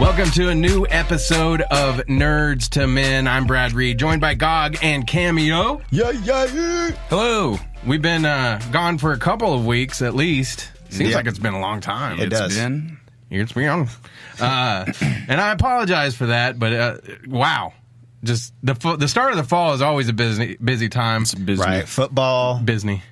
Welcome to a new episode of Nerds to Men. I'm Brad Reed, joined by Gog and Cameo. Yeah. Hello. We've been gone for a couple of weeks at least. Seems like it's been a long time. It's been. And I apologize for that, but wow. Just the start of the fall is always a busy time. It's busy. Right, football. Busy.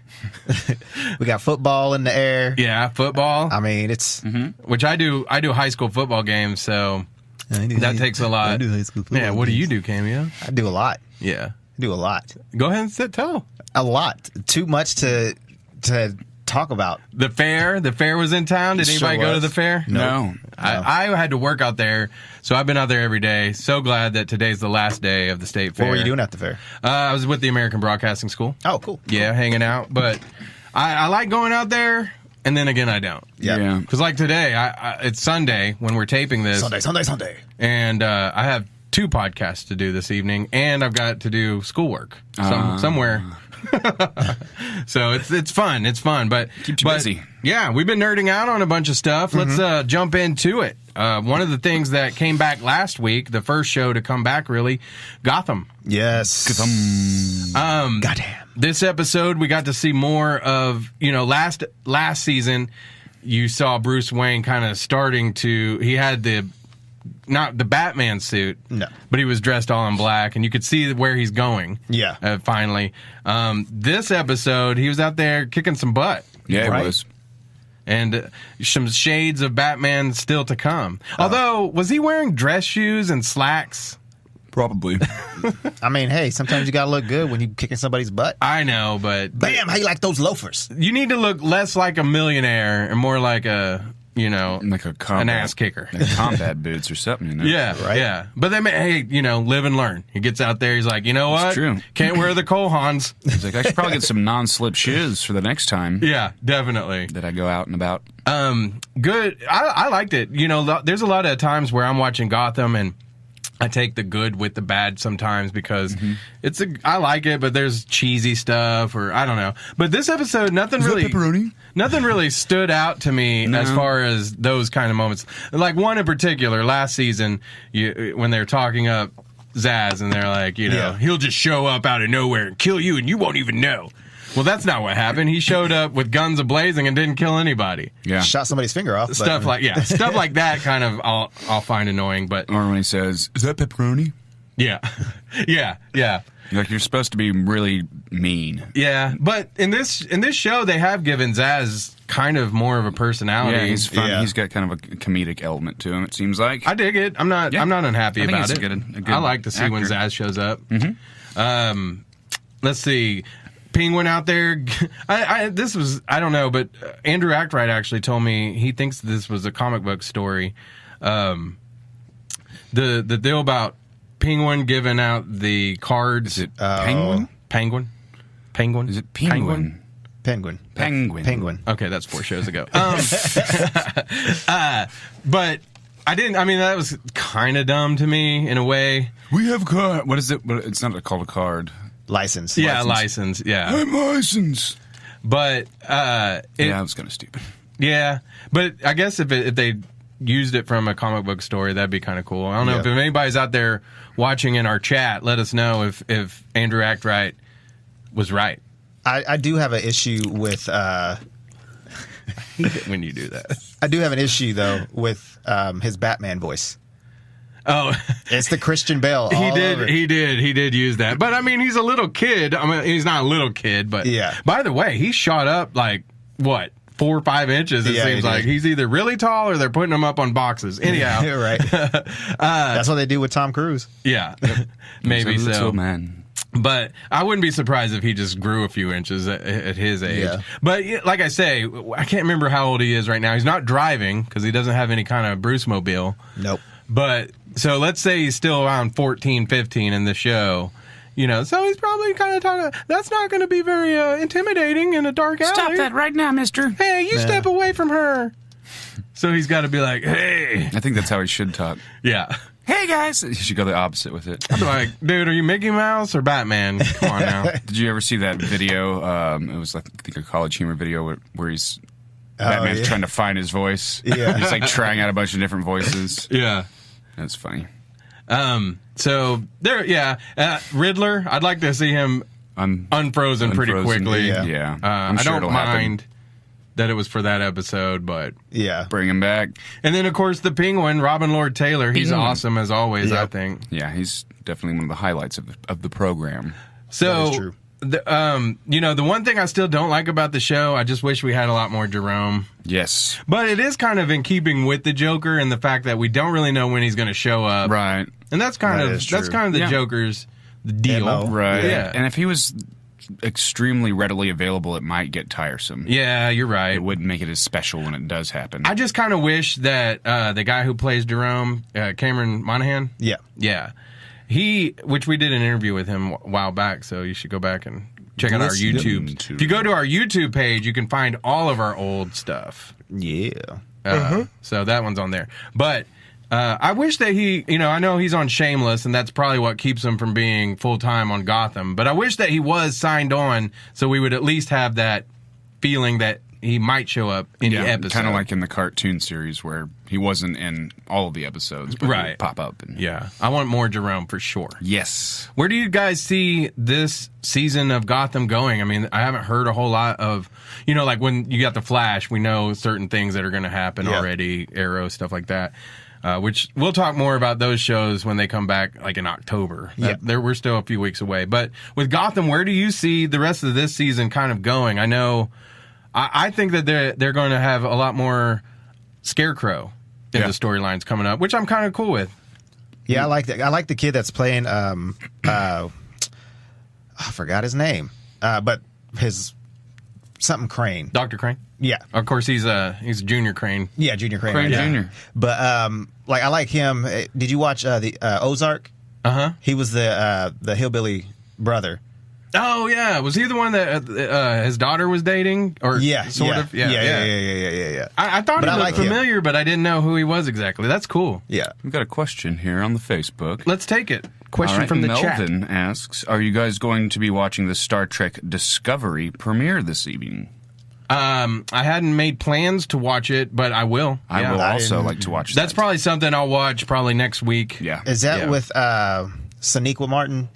We got football in the air. Yeah, football. I mean, it's which I do high school football games, so that takes a lot. I do high school football. Yeah, what do you do, Cameo? I do a lot. Yeah. I do a lot. Go ahead and tell. A lot. Too much to talk about. The fair was in town. Did anybody go to the fair? No. I had to work out there, so I've been out there every day. So glad that today's the last day of the state fair. What were you doing at the fair? I was with the American Broadcasting School. Oh, cool. Yeah, hanging out. But I like going out there, and then again, I don't. Yeah. Because like today, it's Sunday when we're taping this. Sunday. And I have 2 podcasts to do this evening, and I've got to do schoolwork somewhere. So it's fun. It's fun, but keeps you busy. Yeah, we've been nerding out on a bunch of stuff. Let's jump into it. One of the things that came back last week, the first show to come back, really, Gotham. Yes. Gotham. Goddamn. This episode, we got to see more of, last season, you saw Bruce Wayne kind of starting to, he had not the Batman suit, no, but he was dressed all in black, and you could see where he's going. Yeah. Finally. This episode, he was out there kicking some butt. Yeah, Right. it was. And some shades of Batman still to come. Although, was he wearing dress shoes and slacks? Probably. I mean, hey, sometimes you gotta look good when you kicking somebody's butt. I know, but Bam! How you like those loafers? you need to look less like a millionaire and more like a, Like a combat, an ass kicker. like combat boots or something. Yeah, Right. yeah. But they may, live and learn. He gets out there, he's like, you know what? It's true. Can't wear the Kohans. He's like, I should probably get some non-slip shoes for the next time Yeah, definitely. that I go out and about. Good. I liked it. There's a lot of times where I'm watching Gotham and I take the good with the bad sometimes because I like it, but there's cheesy stuff or I don't know. But this episode, nothing really stood out to me as far as those kind of moments. Like one in particular, last season, when they're talking up Zaz and they're like, he'll just show up out of nowhere and kill you and you won't even know. Well, that's not what happened. He showed up with guns a-blazing and didn't kill anybody. Yeah. Shot somebody's finger off. Stuff like that kind of I'll find annoying, but Or when he says, is that pepperoni? yeah. Like, you're supposed to be really mean. Yeah, but in this show, they have given Zaz kind of more of a personality. Yeah, he's fun. Yeah. Has got kind of a comedic element to him, it seems like. I dig it. I'm not unhappy I think about he's it. a good I like to see when actor. Zaz shows up. Let's see. Penguin out there. I don't know, but Andrew Ackright actually told me he thinks this was a comic book story. The deal about Penguin giving out the cards. Is it Penguin? Penguin? Is it Penguin? Penguin. Okay, that's 4 shows ago. But that was kind of dumb to me in a way. We have a card. What is it? It's not called a card. License. Yeah, license. Yeah. I'm licensed. But Yeah, it was kind of stupid. yeah, but I guess if they used it from a comic book story, that'd be kind of cool. I don't know if anybody's out there watching in our chat. Let us know if Andrew Ackright was right. I do have an issue with. When you do that, I do have an issue though with his Batman voice. oh, It's the Christian Bale. he all over. did use that. But he's a little kid. He's not a little kid, but Yeah. By the way, he shot up like what? 4 or 5 inches. It Yeah, seems he like did. he's either really tall or they're putting him up on boxes. Anyhow, Right. That's what they do with Tom Cruise. yeah, maybe He's a so. little man. But I wouldn't be surprised if he just grew a few inches at his age. Yeah. But like I say, I can't remember how old he is right now. He's not driving because he doesn't have any kind of Bruce mobile. Nope. But so let's say he's still around 14, 15 in the show. So he's probably kind of talking. That's not going to be very intimidating in a dark alley. Stop that right now, mister. Hey, you step away from her. So he's got to be like, hey. I think that's how he should talk. Yeah. Hey, guys. You should go the opposite with it. I'm like, dude, are you Mickey Mouse or Batman? Come on now. Did you ever see that video? It was, I think, a College Humor video where he's Batman's trying to find his voice. Yeah. He's like trying out a bunch of different voices. Yeah. That's funny. So there, Riddler. I'd like to see him unfrozen pretty quickly. Yeah. I don't mind that it was for that episode, but bring him back. And then of course the Penguin, Robin Lord Taylor. He's awesome as always. I think. Yeah, he's definitely one of the highlights of the program. So. That is true. The one thing I still don't like about the show, I just wish we had a lot more Jerome. Yes. But it is kind of in keeping with the Joker and the fact that we don't really know when he's going to show up. Right. And that's kind of the Joker's deal. MO. Right. Yeah. And if he was extremely readily available, it might get tiresome. Yeah, you're right. It wouldn't make it as special when it does happen. I just kind of wish that the guy who plays Jerome, Cameron Monaghan. Yeah. Yeah. Which we did an interview with him a while back, so you should go back and check out our Listen YouTube. to If you go to our YouTube page, you can find all of our old stuff. Yeah. So that one's on there. But I wish that he, I know he's on Shameless, and that's probably what keeps him from being full-time on Gotham. But I wish that he was signed on so we would at least have that feeling that he might show up in the episode. Kind of like in the cartoon series where he wasn't in all of the episodes, but he would pop up. Yeah. I want more Jerome for sure. Yes. Where do you guys see this season of Gotham going? I mean, I haven't heard a whole lot of, like when you got the Flash, we know certain things that are going to happen already, Arrow, stuff like that. Which we'll talk more about those shows when they come back, like in October. We're still a few weeks away. But with Gotham, where do you see the rest of this season kind of going? I know, I think that they're going to have a lot more Scarecrow in the storylines coming up, which I'm kind of cool with. Yeah, I like that. I like the kid that's playing. I forgot his name, but his something Crane. Dr. Crane. Yeah, Of course, he's Junior Crane. yeah, Junior Crane. Crane right? Jr. But I like him. Did you watch the Ozark? He was the hillbilly brother. Oh yeah, was he the one that his daughter was dating, or sort of? Yeah. I thought he looked familiar, but I didn't know who he was exactly. That's cool. Yeah, We've got a question here on the Facebook. Let's take it. Question All right, from the chat. Melvin asks, are you guys going to be watching the Star Trek Discovery premiere this evening? I hadn't made plans to watch it, but I will. I will also like to watch that. That's probably something I'll watch probably next week. Yeah. is that with Sonequa Martin,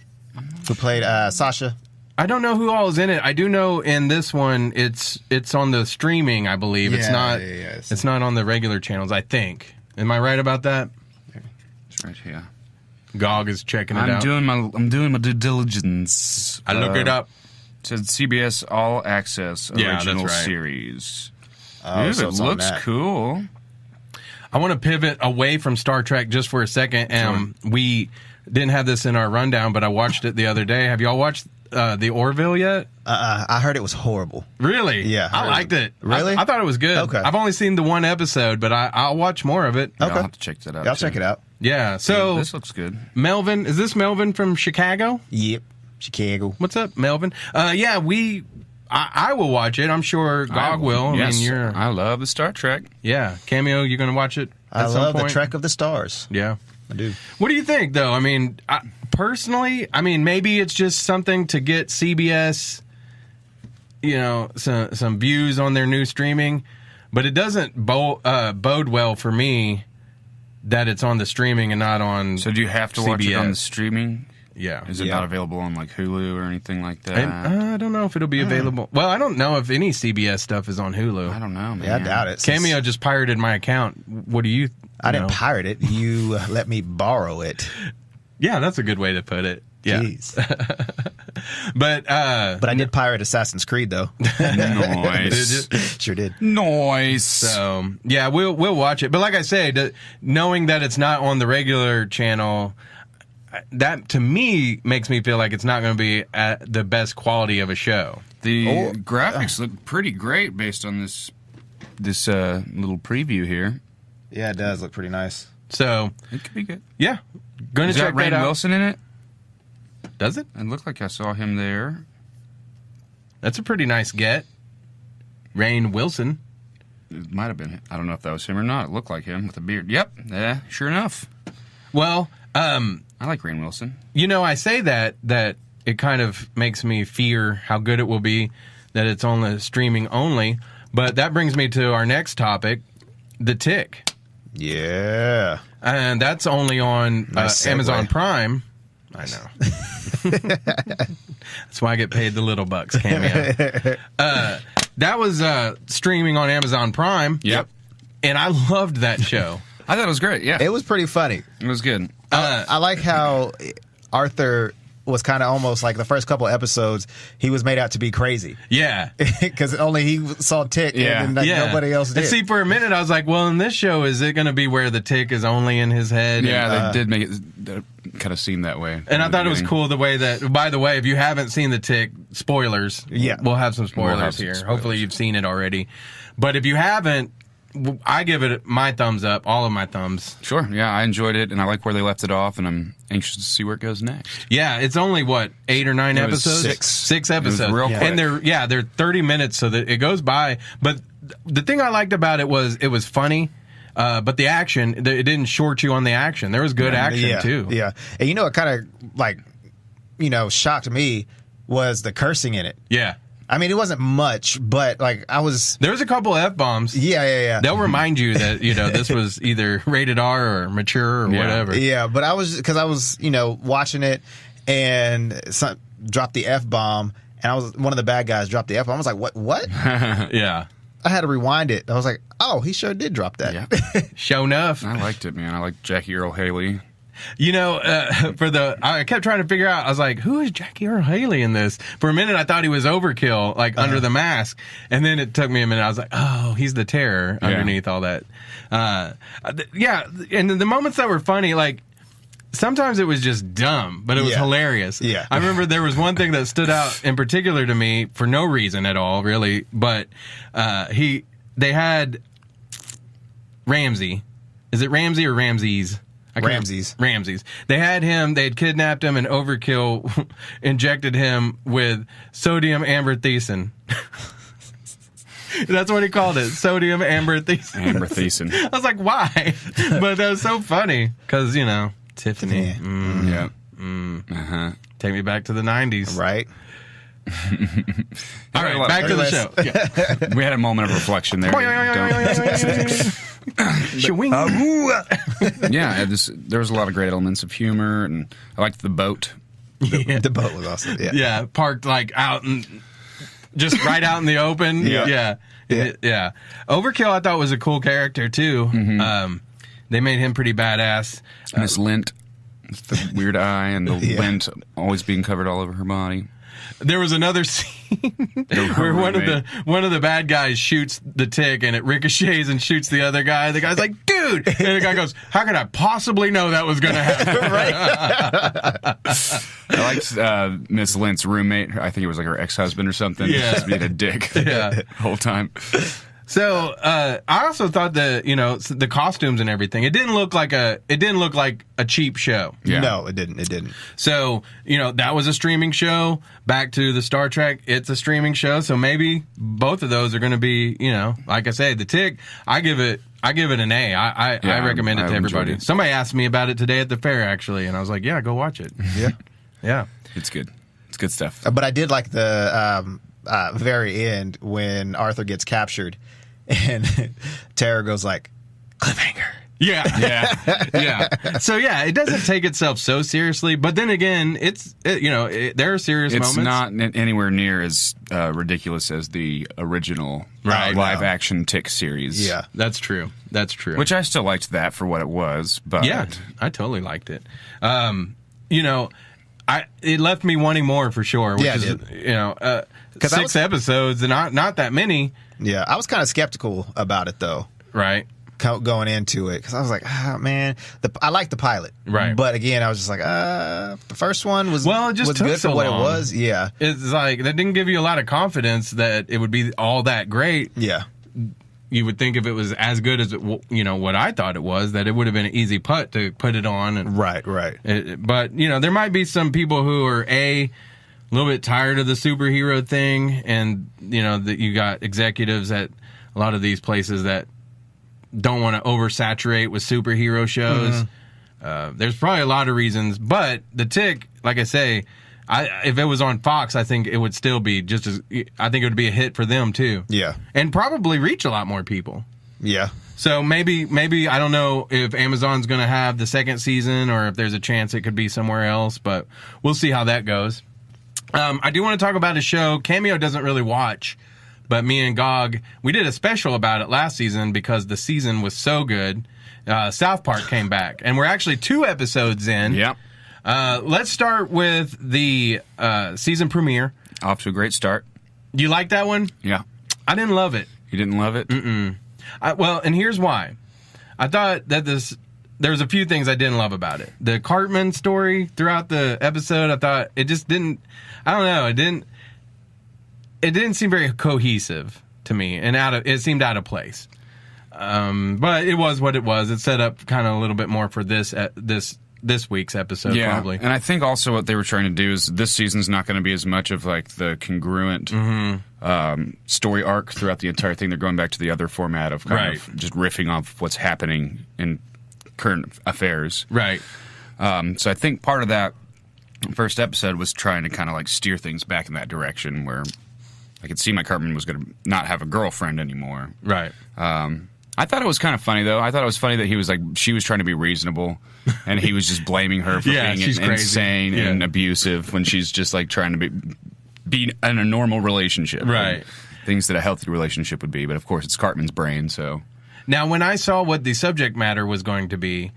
who played Sasha? I don't know who all is in it. I do know in this one it's on the streaming, I believe. It's not it's not on the regular channels, I think. Am I right about that? It's right here. GOG is checking it I'm out. doing my due diligence. I look it up. It said CBS All Access original that's right. series. Oh, Ooh, so it it's on looks that. cool. I want to pivot away from Star Trek just for a second. We didn't have this in our rundown, but I watched it the other day. Have y'all watched the Orville yet? I heard it was horrible. Really? Yeah. I liked it. Really? I thought it was good. Okay. I've only seen the one episode, but I'll watch more of it. Yeah, Okay. I'll have to check that out. I'll too. check it out. Yeah. So This looks good. Melvin, is this Melvin from Chicago? Yep, Chicago. What's up, Melvin? Yeah, I will watch it. I'm sure GOG will. Yes, I mean, I love the Star Trek. yeah. Cameo, you're going to watch it I at some love point? the Trek of the Stars. Yeah. I do. What do you think, though? I mean, personally, maybe it's just something to get CBS, some views on their new streaming, but it doesn't bode well for me that it's on the streaming and not on. So do you have to watch it on the CBS. streaming? Yeah. Is it not available on like Hulu or anything like that? I don't know if it'll be available. Well, I don't know if any CBS stuff is on Hulu. I don't know, man. Yeah, I doubt it. Cameo just pirated my account. What do you? I didn't know? pirate it. You let me borrow it. Yeah, that's a good way to put it. Yeah, Jeez. but I did pirate Assassin's Creed though. Nice. Sure did. Nice. So yeah, we'll watch it. But like I say, knowing that it's not on the regular channel, that to me makes me feel like it's not going to be at the best quality of a show. The graphics look pretty great based on this little preview here. Yeah, it does look pretty nice. So It could be good. yeah, going to Is check that Rainn that out. Wilson in it? Does it? It looked like I saw him there. That's a pretty nice get. Rainn Wilson. It might have been. I don't know if that was him or not. It looked like him with a beard. Yep. Yeah, sure enough. Well, I like Rainn Wilson. I say that it kind of makes me fear how good it will be that it's on the streaming only. But that brings me to our next topic, The Tick. Yeah. And that's only on Nice segue. Amazon Prime. I know. That's why I get paid the little bucks, Cameo. That was streaming on Amazon Prime. Yep. And I loved that show. I thought it was great. Yeah, It was pretty funny. it was good. I like how Arthur was kind of almost like the first couple episodes, he was made out to be crazy. Yeah. Because only he saw Tick and then nobody else did. And see, for a minute, I was like, well, in this show, is it going to be where the Tick is only in his head? Yeah, they did make it kind of seem that way. And I thought it was cool the way that, by the way, if you haven't seen The Tick, spoilers. Yeah. We'll have some spoilers We'll have some here. spoilers. Hopefully you've seen it already. But if you haven't, I give it my thumbs up, all of my thumbs. Sure, yeah, I enjoyed it, and I like where they left it off, and I'm anxious to see where it goes next. Yeah, it's only, 8 or 9 It was episodes? six. 6 It was episodes. real quick. And they're 30 minutes, so that it goes by. But the thing I liked about it was funny. But the action, it didn't short you on the action. There was good action, too. Yeah. And it kind of, shocked me was the cursing in it. Yeah. I mean, it wasn't much, but, I was... There was a couple F-bombs. Yeah. They'll remind you that, this was either rated R or mature or whatever. Yeah, but I was watching it and dropped the F-bomb, and one of the bad guys dropped the F-bomb. I was like, what? Yeah. I had to rewind it. I was like, oh, he sure did drop that. Yeah. Show enough. I liked it, man. I liked Jackie Earl Haley. I kept trying to figure out, I was like, who is Jackie Earl Haley in this? For a minute, I thought he was Overkill, under the mask. And then it took me a minute. I was like, oh, he's the Terror underneath all that. Yeah. And the moments that were funny, sometimes it was just dumb, but it was hilarious. Yeah. I remember there was one thing that stood out in particular to me for no reason at all, really. But they had Ramsey. Is it Ramsey or Ramses? Ramses. They had kidnapped him, and Overkill injected him with sodium amberthecin. That's what he called it, sodium amberthecin. Amberthecin. I was like, why? But that was so funny, because, Tiffany. Yeah. Uh-huh. Take me back to the 90s. Right? All right, back to the show. Yeah. We had a moment of reflection there. Yeah, there was a lot of great elements of humor, and I liked the boat. The boat was awesome. Yeah. Yeah, parked out just right out in the open. Yeah. Overkill, I thought, was a cool character too. Mm-hmm. They made him pretty badass. Miss Lint, with the weird eye and the lint always being covered all over her body. There was another scene where one of the bad guys shoots the Tick, and it ricochets and shoots the other guy. The guy's like, dude! And the guy goes, how could I possibly know that was going to happen? I liked Miss Lint's roommate. I think it was her ex-husband or something. Yeah. Just being a dick the whole time. So I also thought the costumes and everything. It didn't look like a cheap show. Yeah. No, it didn't. So that was a streaming show. Back to the Star Trek, it's a streaming show. So maybe both of those are going to be like I say, the Tick. I give it an A. I recommend it to everybody. Somebody asked me about it today at the fair actually, and I was like, yeah, go watch it. Yeah. It's good. It's good stuff. But I did like the very end when Arthur gets captured. And Terror goes like, cliffhanger. Yeah. So it doesn't take itself so seriously, but then again, there are serious moments. It's not anywhere near as ridiculous as the original live action Tick series. Yeah, that's true. Which I still liked that for what it was. But yeah, I totally liked it. It left me wanting more for sure. Which is, 6 episodes and not that many. Yeah, I was kind of skeptical about it though. Right. Going into it, because I was like, man, I liked the pilot. Right. But again, I was just like, the first one was it just took good so for what long. it was. Yeah. It's like, that didn't give you a lot of confidence that it would be all that great. Yeah. You would think if it was as good as what I thought it was, that it would have been an easy putt to put it on. And, right. But there might be some people who are a little bit tired of the superhero thing, and that you got executives at a lot of these places that don't want to oversaturate with superhero shows. Mm-hmm. There's probably a lot of reasons, but the Tick, like I say, if it was on Fox, I think it would still be I think it would be a hit for them too. Yeah. And probably reach a lot more people. Yeah. So maybe I don't know if Amazon's going to have the second season or if there's a chance it could be somewhere else, but we'll see how that goes. I do want to talk about a show Cameo doesn't really watch, but me and Gog, we did a special about it last season because the season was so good. South Park came back, and we're actually 2 episodes in. Yep. Let's start with the season premiere. Off to a great start. Do you like that one? Yeah. I didn't love it. You didn't love it? Mm-mm. Well, and here's why. I thought that there's a few things I didn't love about it. The Cartman story throughout the episode, I thought it just didn't, I don't know, it didn't seem very cohesive to me, and it seemed out of place. But it was what it was. It set up kind of a little bit more for this week's episode, probably. And I think also what they were trying to do is this season's not going to be as much of like the congruent story arc throughout the entire thing. They're going back to the other format of kind of just riffing off what's happening in current affairs. Right. So I think part of that first episode was trying to kind of like steer things back in that direction where I could see my Cartman was going to not have a girlfriend anymore. Right. I thought it was kind of funny, though. I thought it was funny that he was like, she was trying to be reasonable, and he was just blaming her for being insane and abusive when she's just like trying to be in a normal relationship. Right. Things that a healthy relationship would be. But of course, it's Cartman's brain, so. Now, when I saw what the subject matter was going to be,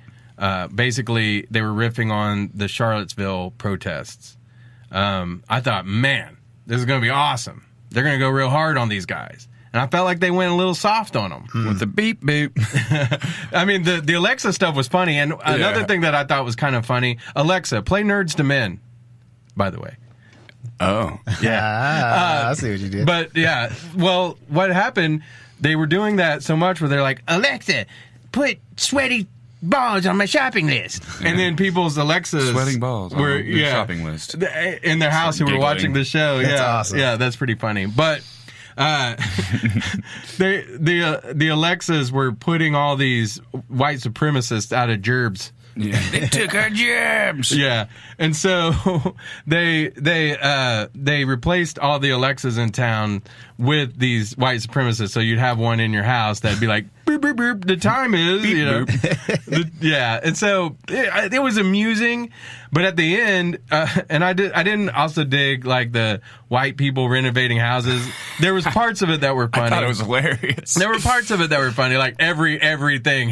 basically they were riffing on the Charlottesville protests. I thought, man, this is going to be awesome. They're going to go real hard on these guys. And I felt like they went a little soft on them. With the beep, beep. I mean, the Alexa stuff was funny. And another thing that I thought was kind of funny, Alexa, play Nerdz to Men, by the way. Oh. Yeah. I see what you did. But, yeah, well, what happened, they were doing that so much where they're like, Alexa, put sweaty balls on my shopping list. Yeah. And then people's Alexas sweating balls were on your shopping list. In their house who were watching the show. That's awesome. Yeah, that's pretty funny. But the Alexas were putting all these white supremacists out of gerbs. Yeah, they took our jobs. Yeah, and so they replaced all the Alexas in town with these white supremacists. So you'd have one in your house that'd be like, boop, boop, boop, the time is, beep, you know. Yeah, and so it was amusing, but at the end, and I didn't also dig like the white people renovating houses. There was parts of it that were funny. I thought it was hilarious. There were parts of it that were funny. Like everything.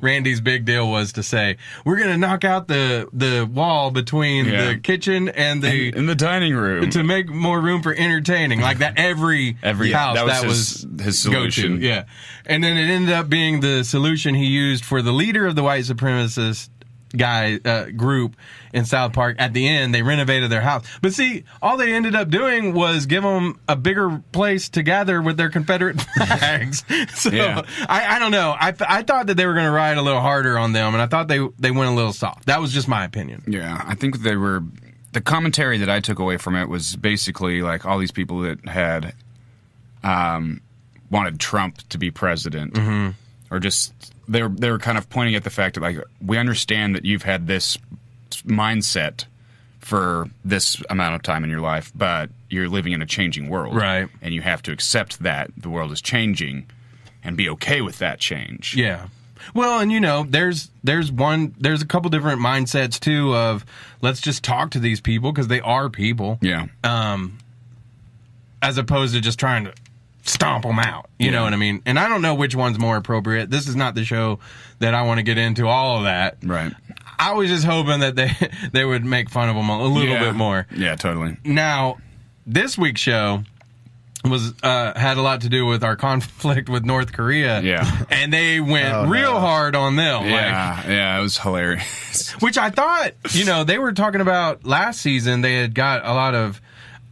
Randy's big deal was to say, we're gonna knock out the wall between the kitchen and in the dining room to make more room for entertaining. Like that every house that was his solution. Go-to. Yeah, and then it ended up being the solution he used for the leader of the white supremacist group in South Park. At the end, they renovated their house. But see, all they ended up doing was give them a bigger place to gather with their Confederate flags. So I don't know. I thought that they were going to ride a little harder on them, and I thought they went a little soft. That was just my opinion. Yeah, I think they were. The commentary that I took away from it was basically like all these people that had wanted Trump to be president, or just they were kind of pointing at the fact that like we understand that you've had this mindset for this amount of time in your life, but you're living in a changing world, right? And you have to accept that the world is changing and be okay with that change. Yeah. Well, and you know, there's a couple different mindsets too of let's just talk to these people because they are people. Yeah. As opposed to just trying to stomp them out. You know what I mean? And I don't know which one's more appropriate. This is not the show that I want to get into all of that. Right. I was just hoping that they would make fun of them a little bit more. Yeah, totally. Now, this week's show was had a lot to do with our conflict with North Korea. Yeah. And they went real hard on them. Yeah, it was hilarious. Which I thought, you know, they were talking about last season. They had got a lot of,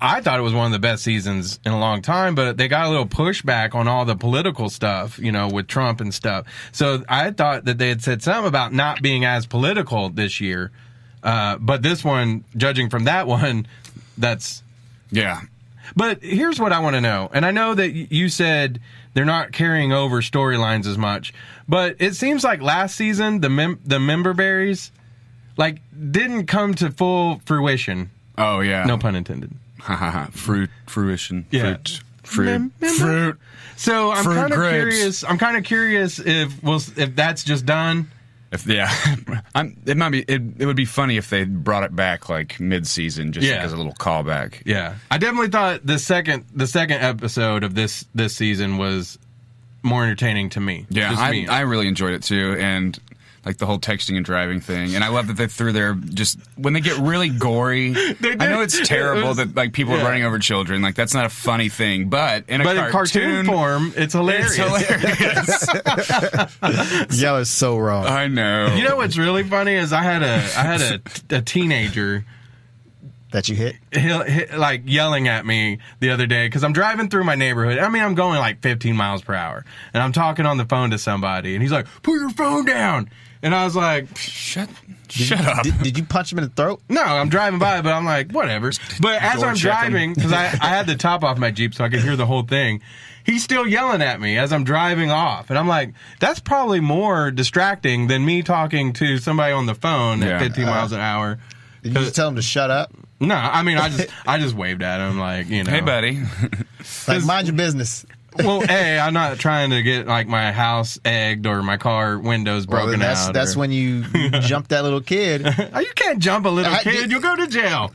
I thought it was one of the best seasons in a long time, but they got a little pushback on all the political stuff, you know, with Trump and stuff. So I thought that they had said something about not being as political this year. But this one, judging from that one, that's... Yeah. But here's what I want to know. And I know that you said they're not carrying over storylines as much, but it seems like last season, the member berries, like, didn't come to full fruition. Oh, yeah. No pun intended. Fruition. Yeah. Fruit. So I'm Fruit kind of grapes. curious. I'm kind of curious if that's just done. It would be funny if they brought it back like mid-season, just as a little callback. Yeah, I definitely thought the second episode of this season was more entertaining to me. Yeah, I really enjoyed it too, and like the whole texting and driving thing. And I love that they threw their just when they get really gory. I know it's terrible that like people are running over children. Like that's not a funny thing, but in cartoon form, it's hilarious. Y'all are so wrong. I know. You know what's really funny is I had a teenager that you hit like yelling at me the other day because I'm driving through my neighborhood. I mean, I'm going like 15 miles per hour, and I'm talking on the phone to somebody, and he's like, "Put your phone down." And I was like, shut up. Did you punch him in the throat? No, I'm driving by, but I'm like, whatever. But as I'm driving, because I had the top off my Jeep so I could hear the whole thing, he's still yelling at me as I'm driving off. And I'm like, that's probably more distracting than me talking to somebody on the phone at 15 miles an hour. Did you just tell him to shut up? No, I mean, I just waved at him like, you know. Hey, buddy. Like, mind your business. Well, I'm not trying to get like my house egged or my car windows broken out. That's when you jump that little kid. You can't jump a little kid. You'll go to jail.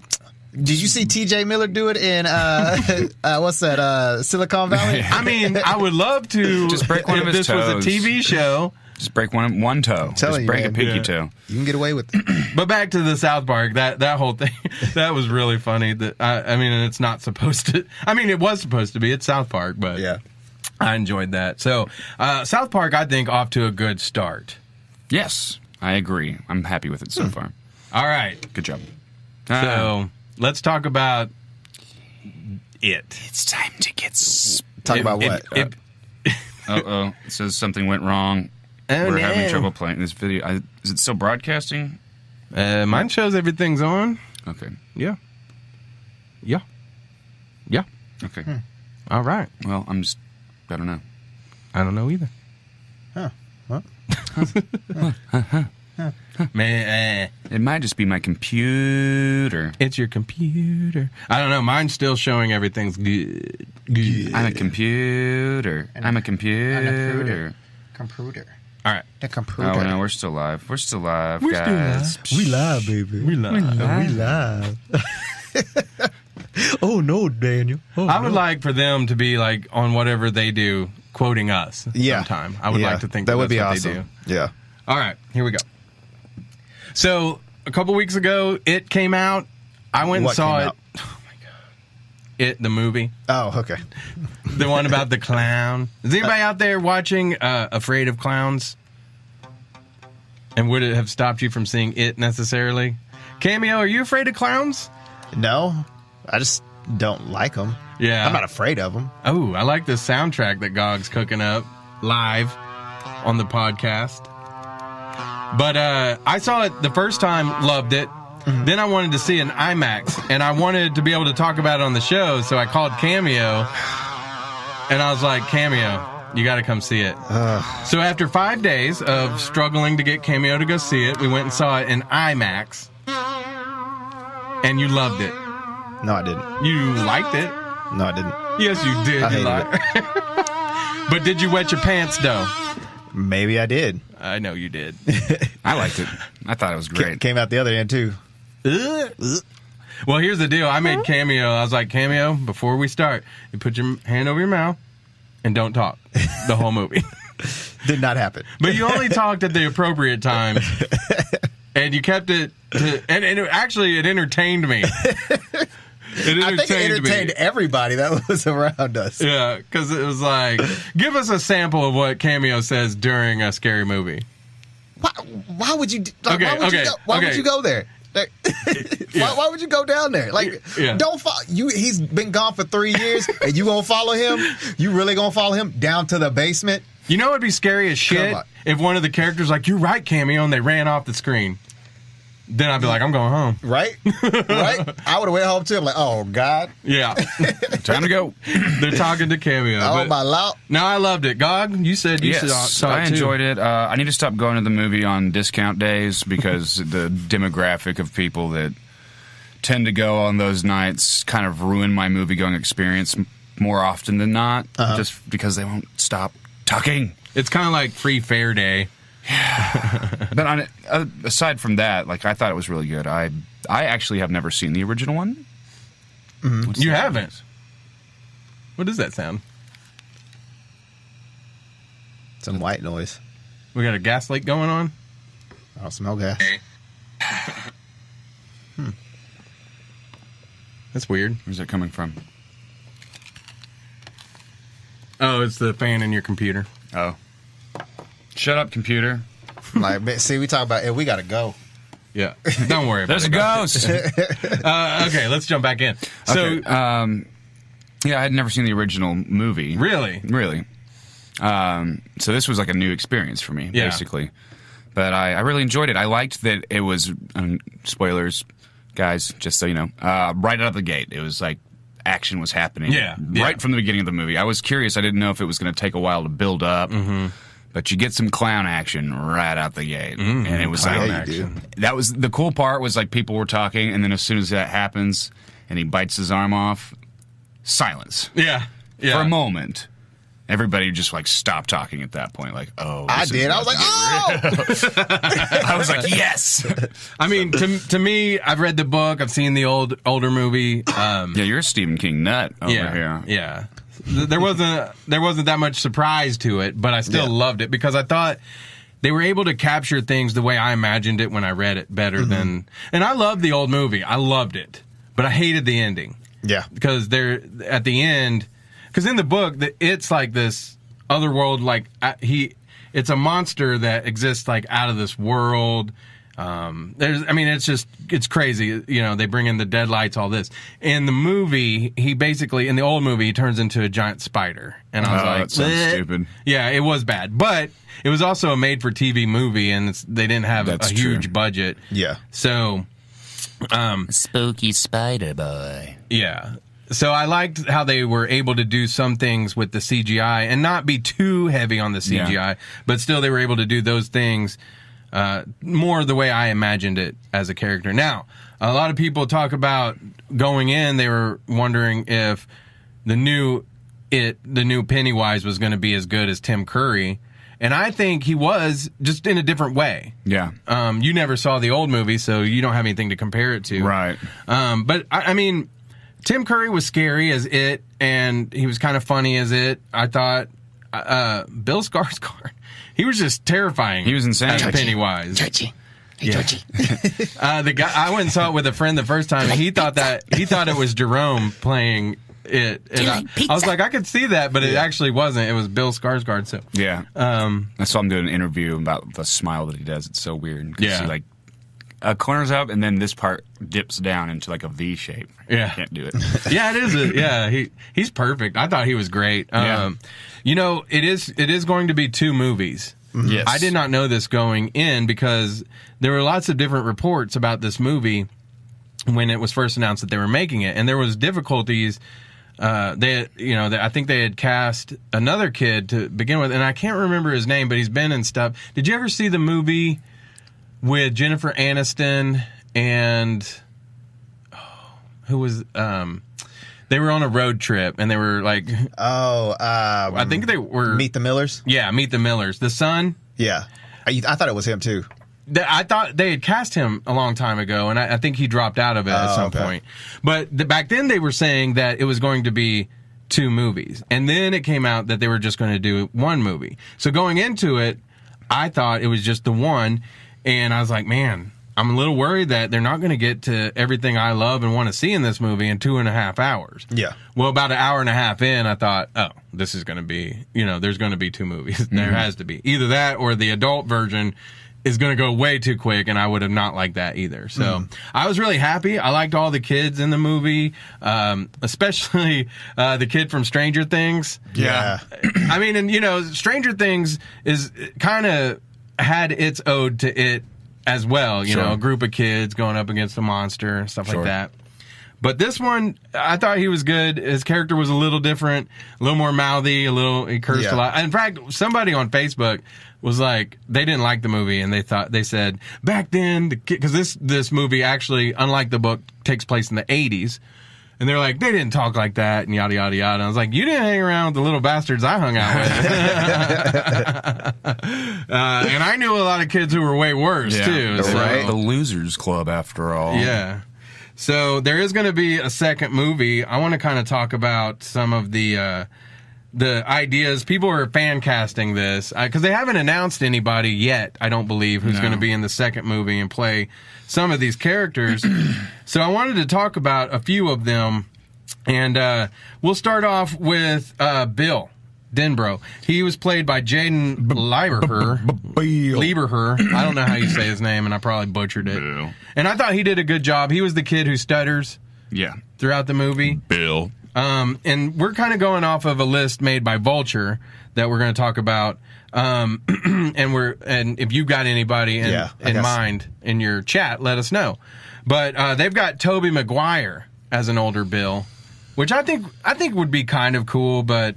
Did you see T.J. Miller do it in what's that? Silicon Valley? I mean, I would love to. Just break one of his toes. If this was a TV show. Just break one toe. Just break a pinky toe. You can get away with it. But back to the South Park, that whole thing, that was really funny. That I mean, it's not supposed to. I mean, it was supposed to be. It's South Park, but yeah, I enjoyed that. So South Park, I think, off to a good start. Yes, I agree. I'm happy with it so far. All right, good job. So let's talk about it. It's time to get talk about what. It says something went wrong. We're having trouble playing this video. Is it still broadcasting? Mine shows everything's on. Okay. Yeah. Okay. All right. Well, I don't know. I don't know either. Huh. Man, it might just be my computer. It's your computer. I don't know. Mine's still showing everything's good. I'm a computer. I'm a computer. Computer. All right. The computer. Oh, no, we're still live. We're still live, We're guys. still live. We live, baby. We live. We live. Oh, no, Daniel. Oh, I would like for them to be like on whatever they do, quoting us sometime. I would like to think that would be what awesome. They do. Yeah. All right. Here we go. So, a couple weeks ago, it came out. I went and saw it. Oh, my God. It, the movie. Oh, okay. The one about the clown. Is anybody out there watching Afraid of Clowns? And would it have stopped you from seeing it necessarily? Cameo, are you afraid of clowns? No. I just don't like them. Yeah. I'm not afraid of them. Oh, I like the soundtrack that Gog's cooking up live on the podcast. But I saw it the first time, loved it. Mm-hmm. Then I wanted to see an IMAX, and I wanted to be able to talk about it on the show, so I called Cameo, and I was like, Cameo, you got to come see it. So after 5 days of struggling to get Cameo to go see it, we went and saw it in IMAX, and you loved it. No, I didn't. You liked it. No, I didn't. Yes, you did. I hated it. But did you wet your pants, though? Maybe I did. I know you did. I liked it. I thought it was great. Came out the other end, too. Well, here's the deal. I made Cameo. I was like, Cameo, before we start, you put your hand over your mouth and don't talk the whole movie. Did not happen. But you only talked at the appropriate times. And you kept it and it entertained me. I think it entertained everybody that was around us. Yeah, because it was like, give us a sample of what Cameo says during a scary movie. Why would you? Like, why would you go there? Like, why would you go down there? Like, don't follow you. He's been gone for 3 years, and you gonna follow him? You really gonna follow him down to the basement? You know, it'd be scary as shit if one of the characters like, "You're right, Cameo," and they ran off the screen. Then I'd be like, I'm going home. Right? I would have went home too. I'm like, oh, God. Yeah. Time to go. They're talking to Cameo. Oh, my Lord. No, I loved it. Gog, you said you saw it I enjoyed it. I need to stop going to the movie on discount days because the demographic of people that tend to go on those nights kind of ruin my movie-going experience. more often than not, just because they won't stop talking. It's kind of like Free Fair Day. Yeah. But aside from that, like, I thought it was really good. I actually have never seen the original one. Mm-hmm. You haven't? What does that sound? Some white noise. We got a gas leak going on? I smell gas. That's weird. Where's that coming from? Oh, it's the fan in your computer. Oh. Shut up, computer. Like, see, we talk about it. We got to go. Yeah. Don't worry about it. There's a ghost. Okay, let's jump back in. So, yeah, I had never seen the original movie. Really? Really. So this was like a new experience for me, basically. But I really enjoyed it. I liked that it was, spoilers, guys, just so you know, right out of the gate. It was like action was happening right from the beginning of the movie. I was curious. I didn't know if it was going to take a while to build up. Mm-hmm. But you get some clown action right out the gate. Mm-hmm. And it was clown like, action. That was the cool part was like people were talking, and then as soon as that happens and he bites his arm off, silence. Yeah. For a moment. Everybody just like stopped talking at that point. Like, oh, I did. I was like, oh! I was like, yes. I mean, to me, I've read the book. I've seen the older movie. Yeah, you're a Stephen King nut over here. Yeah. There wasn't that much surprise to it, but I still loved it because I thought they were able to capture things the way I imagined it when I read it better than. And I loved the old movie. I loved it, but I hated the ending. Yeah, because they're at the end. Because in the book, it's like this other world. Like it's a monster that exists like out of this world. It's crazy. You know, they bring in the deadlights, all this. In the movie, in the old movie, he turns into a giant spider. And I was like, that sounds stupid. Yeah, it was bad. But it was also a made-for-TV movie, and they didn't have a huge budget. Yeah. So, spooky spider boy. Yeah. So I liked how they were able to do some things with the CGI and not be too heavy on the CGI, but still they were able to do those things more the way I imagined it as a character. Now, a lot of people talk about going in, they were wondering if the new Pennywise was going to be as good as Tim Curry. And I think he was, just in a different way. Yeah. You never saw the old movie, so you don't have anything to compare it to. Right. But I mean, Tim Curry was scary as it, and he was kind of funny as it. I thought Bill Skarsgård, he was just terrifying. He was insane. As Pennywise. Georgie. Hey, Georgie. The guy, I went and saw it with a friend the first time, and he thought it was Jerome playing it. And I was like, I could see that, but it actually wasn't. It was Bill Skarsgård. So yeah. I saw him do an interview about the smile that he does. It's so weird. Yeah. He, like, corners up, and then this part dips down into like a V shape. Yeah, can't do it. Yeah, it is. He's perfect. I thought he was great. You know, it is going to be 2 movies. Yes, I did not know this going in because there were lots of different reports about this movie when it was first announced that they were making it, and there was difficulties. I think they had cast another kid to begin with, and I can't remember his name, but he's been in stuff. Did you ever see the movie with Jennifer Aniston and who was they were on a road trip and they were like I think they were Meet the Millers? Yeah, Meet the Millers. The son? Yeah. I thought it was him too. I thought they had cast him a long time ago, and I think he dropped out of it at some point. But back then they were saying that it was going to be 2 movies. And then it came out that they were just going to do 1 movie. So going into it, I thought it was just the one. And I was like, man, I'm a little worried that they're not going to get to everything I love and want to see in this movie in 2.5 hours. Yeah. Well, about an hour and a half in, I thought, oh, this is going to be, there's going to be 2 movies. Mm-hmm. There has to be. Either that or the adult version is going to go way too quick, and I would have not liked that either. So I was really happy. I liked all the kids in the movie, especially the kid from Stranger Things. Yeah. I mean, and, Stranger Things is kind of had its ode to it as well, a group of kids going up against a monster and stuff like that. But this one, I thought he was good. His character was a little different, a little more mouthy, he cursed a lot. In fact, somebody on Facebook was like, they didn't like the movie, and they said back then, because this movie actually, unlike the book, takes place in the 80s. And they're like, they didn't talk like that, and yada, yada, yada. I was like, you didn't hang around with the little bastards I hung out with. And I knew a lot of kids who were way worse, too. So. The Losers Club, after all. Yeah. So there is going to be a second movie. I want to kind of talk about some of the ideas. People are fan casting this because they haven't announced anybody yet, I don't believe, who's going to be in the second movie and play some of these characters. So I wanted to talk about a few of them, and we'll start off with Bill Denbrough. He was played by Jaden Lieberher. I don't know how you say his name, and I probably butchered it. Bill. And I thought he did a good job. He was the kid who stutters throughout the movie. Bill. And we're kind of going off of a list made by Vulture that we're going to talk about. And if you got anybody in mind in your chat, let us know. But they've got Tobey Maguire as an older Bill, which I think would be kind of cool, but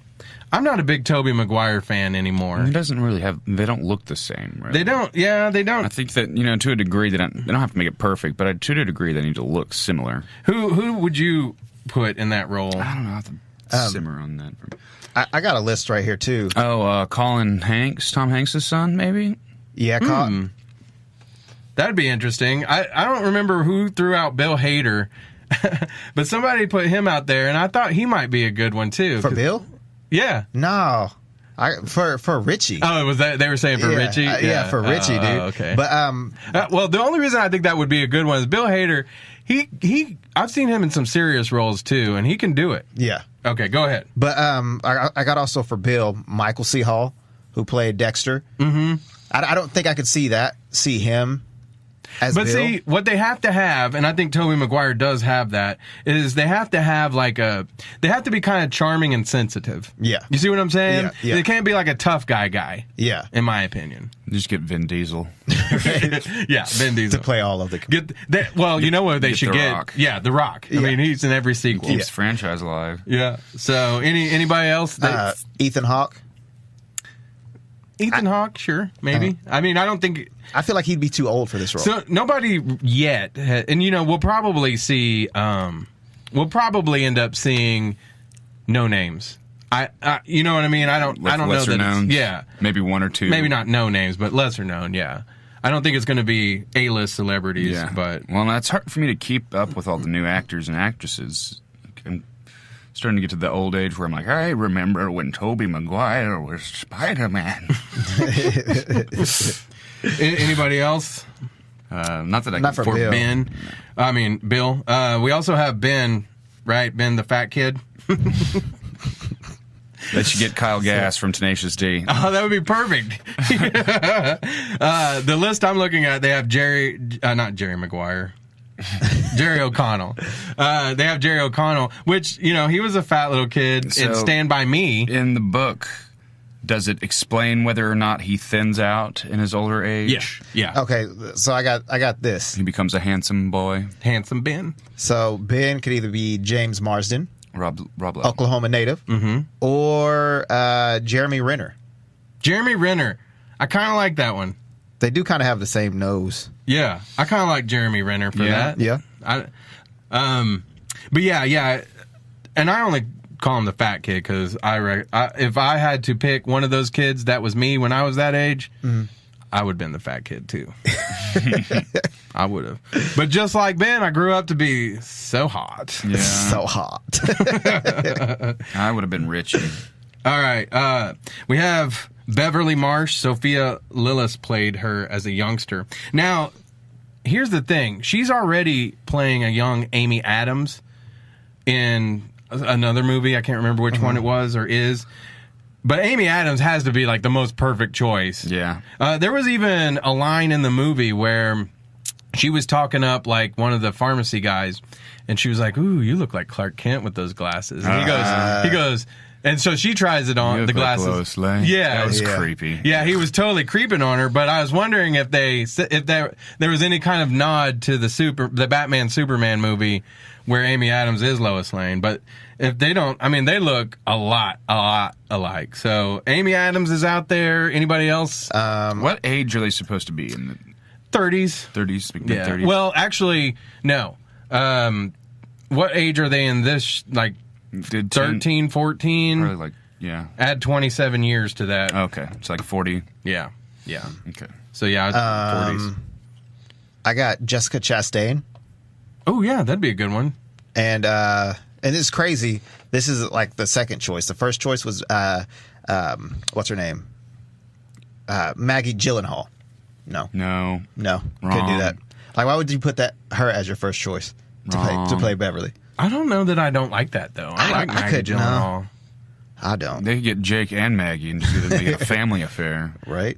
I'm not a big Tobey Maguire fan anymore. He doesn't really they don't look the same, right? They don't. Yeah, they don't. I think that, to a degree, they don't have to make it perfect, but to a degree, they need to look similar. Who would you put in that role? I don't know. I have to simmer on that. I got a list right here, too. Oh, Colin Hanks, Tom Hanks' son, maybe? Yeah, Colin. That'd be interesting. I don't remember who threw out Bill Hader, but somebody put him out there, and I thought he might be a good one, too. For Bill? Yeah. No. For Richie. Oh, was that they were saying for Richie? Yeah, for Richie, dude. Okay. But well, the only reason I think that would be a good one is Bill Hader. He I've seen him in some serious roles too, and he can do it. Yeah. Okay, go ahead. But I got also for Bill Michael C. Hall, who played Dexter. Mm-hmm. I don't think I could see him as Bill. See, what they have to have, and I think Tobey Maguire does have that, is they have to have they have to be kind of charming and sensitive. Yeah. You see what I'm saying? Yeah. They can't be like a tough guy. Yeah. In my opinion. Just get Vin Diesel. Yeah, Vin Diesel. To play all of the... you know what they should get? Rock. Yeah, The Rock. I mean, he's in every sequel. Keeps the franchise alive. Yeah. So, anybody else? Ethan Hawke. Ethan Hawke, sure, maybe. I mean, I don't think... I feel like he'd be too old for this role. So, nobody yet... And, we'll probably see... we'll probably end up seeing no names. You know what I mean? I don't know lesser that known. Yeah. Maybe one or two. Maybe not no names, but lesser known, yeah. I don't think it's going to be A-list celebrities, but... Well, it's hard for me to keep up with all the new actors and actresses. I'm starting to get to the old age where I'm like, I remember when Tobey Maguire was Spider-Man. Anybody else? Not that I Not can... for Bill. Ben. I mean, Bill. We also have Ben, right? Ben the fat kid. They should get Kyle Gass from Tenacious D. Oh, that would be perfect. The list I'm looking at, they have not Jerry Maguire. Jerry O'Connell. They have Jerry O'Connell, which, he was a fat little kid in Stand By Me. In the book, does it explain whether or not he thins out in his older age? Yeah. Okay, so I got this. He becomes a handsome boy. Handsome Ben. So Ben could either be James Marsden, Rob Lowe. Oklahoma native, or Jeremy Renner. Jeremy Renner. I kind of like that one. They do kind of have the same nose. Yeah, I kind of like Jeremy Renner for that. Yeah. But yeah, and I only call him the fat kid because if I had to pick one of those kids that was me when I was that age, I would have been the fat kid too. I would have. But just like Ben, I grew up to be so hot. Yeah. So hot. I would have been Richie. All right. We have Beverly Marsh. Sophia Lillis played her as a youngster. Now, here's the thing. She's already playing a young Amy Adams in another movie. I can't remember which one it was or is. But Amy Adams has to be like the most perfect choice. Yeah. There was even a line in the movie where she was talking up like one of the pharmacy guys, and she was like, "Ooh, you look like Clark Kent with those glasses." And he goes, and so she tries it on the glasses. Like Lois Lane. Yeah, that was creepy. Yeah, he was totally creeping on her. But I was wondering if there was any kind of nod to the Batman Superman movie where Amy Adams is Lois Lane. But if they don't, I mean, they look a lot alike. So Amy Adams is out there. Anybody else? What age are they supposed to be in? The 30s. 30s, Yeah. 30s. Well, actually, no. what age are they in this? Like 13, 14? Probably like, yeah. Add 27 years to that. Okay. It's like 40. Yeah. Okay. So, yeah, 40s. I got Jessica Chastain. Oh, yeah, that'd be a good one. And it's crazy. This is like the second choice. The first choice was, what's her name? Maggie Gyllenhaal. No. Wrong. Couldn't do that. Like, why would you put her as your first choice to play Beverly? I don't know that I don't like that, though. I like Maggie Gyllenhaal. No, I don't. They could get Jake and Maggie and just make it a family affair. Right?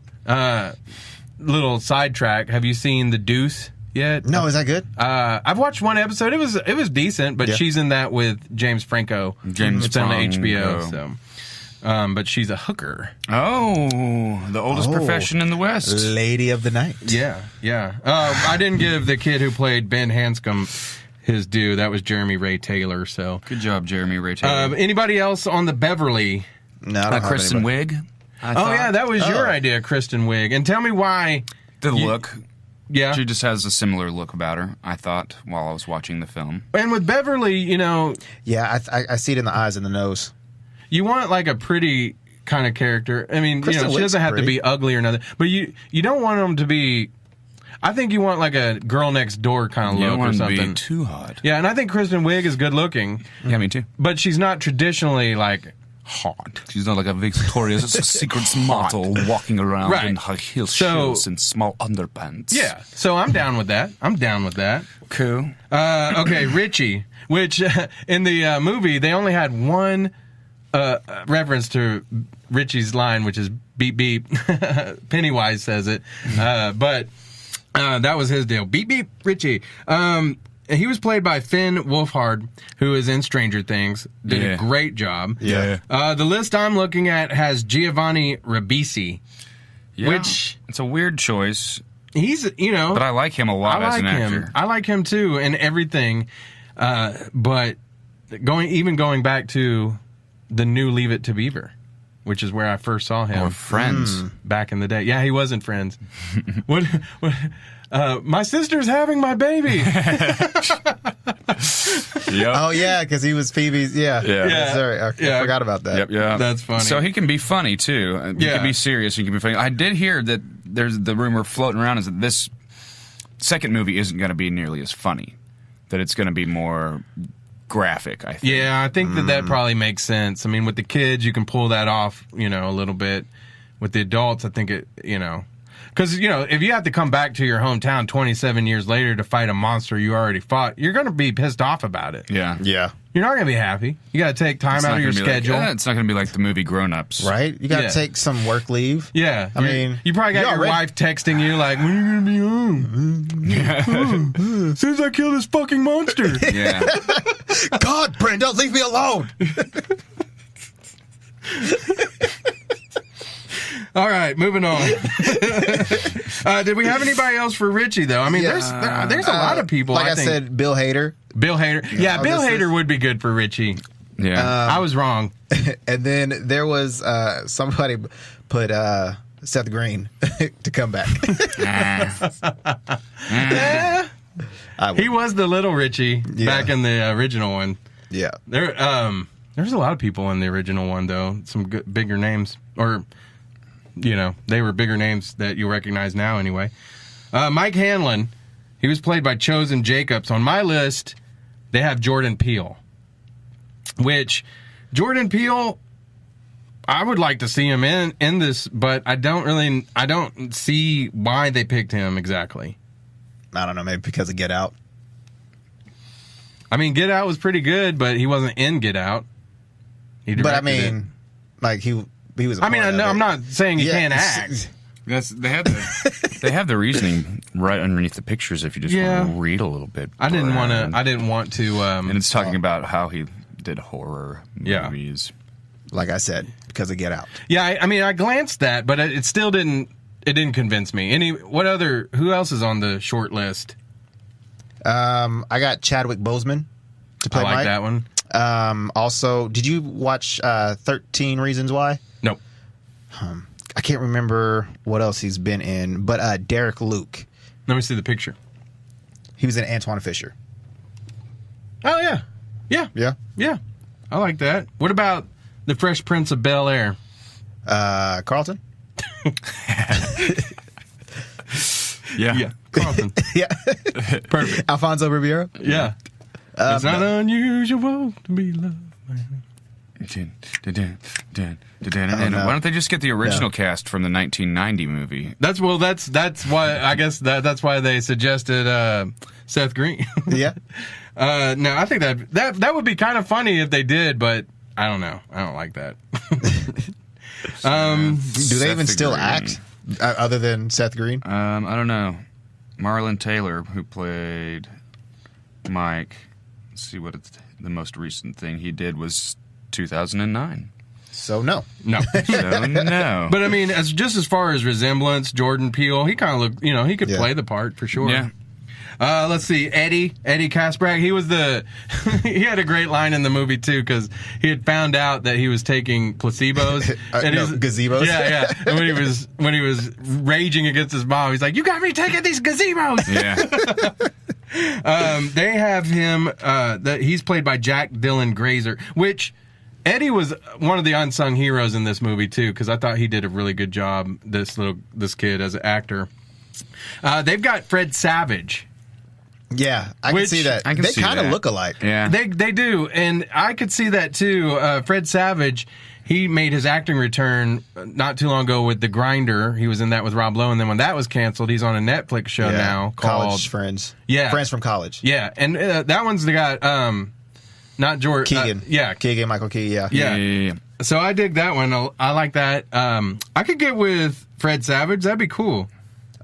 Little sidetrack. Have you seen The Deuce yet? No, is that good? I've watched one episode. It was decent, but she's in that with James Franco. It's on HBO. So, but she's a hooker. Oh, the oldest profession in the West. Lady of the Night. Yeah. I didn't give the kid who played Ben Hanscom his due. That was Jeremy Ray Taylor. So good job, Jeremy Ray Taylor. Anybody else on the Beverly? No, I don't have Kristen anybody. Wiig. Yeah, that was your idea, Kristen Wiig. And tell me why. The look. Yeah. She just has a similar look about her, I thought, while I was watching the film. And with Beverly, Yeah, I see it in the eyes and the nose. You want like a pretty kind of character. I mean, Kristen she doesn't have to be ugly or nothing. But you don't want them to be... I think you want like a girl next door kind of look or something. You don't want to be too hot. Yeah, and I think Kristen Wiig is good looking. Yeah, me too. But she's not traditionally like... hot. She's not like a Victoria's Secret model walking around in high heel shoes and small underpants. Yeah, so I'm down with that. Cool. Okay, Richie, which in the movie, they only had one reference to Richie's line, which is beep, beep. Pennywise says it. But that was his deal. Beep, beep, Richie. He was played by Finn Wolfhard, who is in Stranger Things. Did a great job. Yeah. The list I'm looking at has Giovanni Ribisi, which... It's a weird choice. He's, But I like him a lot as an actor. I like him, too, and everything. But going back to the new Leave It to Beaver, which is where I first saw him. Or Friends. Back in the day. Yeah, he was in Friends. What my sister's having my baby. Yep. Oh, yeah, because he was Phoebe's. Yeah. Sorry, I forgot about that. Yep, yeah. That's funny. So he can be funny, too. He can be serious. He can be funny. I did hear that there's the rumor floating around is that this second movie isn't going to be nearly as funny. That it's going to be more graphic, I think. Yeah, I think that probably makes sense. I mean, with the kids, you can pull that off, a little bit. With the adults, I think it, Because, if you have to come back to your hometown 27 years later to fight a monster you already fought, you're going to be pissed off about it. Yeah. You're not going to be happy. You got to take time out of your schedule. It's not going to be like the movie Grown Ups. Right? You got to take some work leave. Yeah. I mean... You probably got your wife texting you like, when are you going to be home? As soon as I kill this fucking monster. Yeah. God, Brenda, leave me alone. All right, moving on. Did we have anybody else for Richie, though? I mean, there's a lot of people. Like I said, Bill Hader. Bill Hader. Yeah, Bill Hader would be good for Richie. Yeah. I was wrong. And then there was somebody put Seth Green to come back. He was the little Richie back in the original one. Yeah. There's a lot of people in the original one, though. Some bigger names. Or... they were bigger names that you recognize now anyway. Mike Hanlon, he was played by Chosen Jacobs. On my list, they have Jordan Peele. Which, Jordan Peele, I would like to see him in this, but I don't see why they picked him exactly. I don't know, maybe because of Get Out. I mean, Get Out was pretty good, but he wasn't in Get Out. He directed it. Like he was. I'm not saying he can't act. They have the reasoning right underneath the pictures if you just want to read a little bit. I didn't want to. And it's talking about how he did horror movies. Like I said, because of Get Out. Yeah, I mean, I glanced that, but it still didn't. It didn't convince me. Who else is on the short list? I got Chadwick Boseman to play Mike. I like that one. Also, did you watch 13 Reasons Why? Nope. I can't remember what else he's been in, but Derek Luke. Let me see the picture. He was in Antoine Fisher. Oh, yeah. Yeah. Yeah. Yeah. I like that. What about the Fresh Prince of Bel-Air? Carlton? Yeah. Carlton. Yeah. Perfect. Alfonso Ribeiro? Yeah. It's not unusual to be loved. Why don't they just get the original cast from the 1990 movie? That's why I guess that's why they suggested Seth Green. Yeah. No, I think that would be kind of funny if they did, but I don't know. I don't like that. Do they even still act other than Seth Green? I don't know. Marlon Taylor, who played Mike. Let's see what the most recent thing he did was 2009. So no. So no. But I mean, as far as resemblance, Jordan Peele, he kind of looked, he could play the part for sure. Yeah. Let's see, Eddie Kasprak. He had a great line in the movie too, because he had found out that he was taking placebos. Gazebos. Yeah. And when he was raging against his mom, he's like, "You got me taking these gazebos." Yeah. They have him. He's played by Jack Dylan Grazer, which Eddie was one of the unsung heroes in this movie too, because I thought he did a really good job. This kid as an actor. They've got Fred Savage. Yeah, I can see that. They kind of look alike. Yeah, they do, and I could see that too. Fred Savage, he made his acting return not too long ago with The Grinder. He was in that with Rob Lowe, and then when that was canceled, he's on a Netflix show now called College Friends. Yeah, Friends from College. Yeah, and that one's got not George Keegan. Keegan Michael Key. Yeah. So I dig that one. I like that. I could get with Fred Savage. That'd be cool.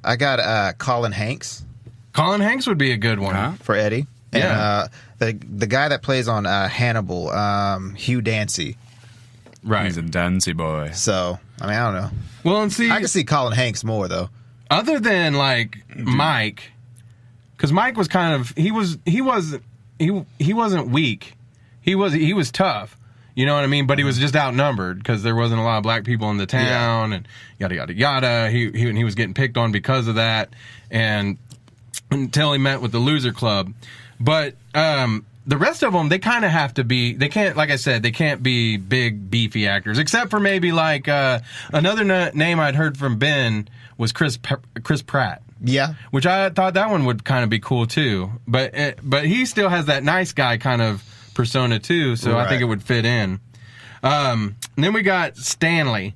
I got Colin Hanks. Colin Hanks would be a good one for Eddie. Yeah. And, the guy that plays on Hannibal, Hugh Dancy. Right. He's a Dancy boy. So, I mean, I don't know. Well, and see, I can see Colin Hanks more though. Other than like Mike, because Mike was kind of he wasn't weak. He was tough. You know what I mean? But he was just outnumbered because there wasn't a lot of black people in the town and yada yada yada. He was getting picked on because of that, and until he met with the Loser Club. But the rest of them, they kind of have to be. They can't, like I said, they can't be big beefy actors, except for maybe like another name I'd heard from Ben was Chris Pratt. Yeah, which I thought that one would kind of be cool too. But he still has that nice guy kind of persona too, so right. I think it would fit in. And then we got Stanley.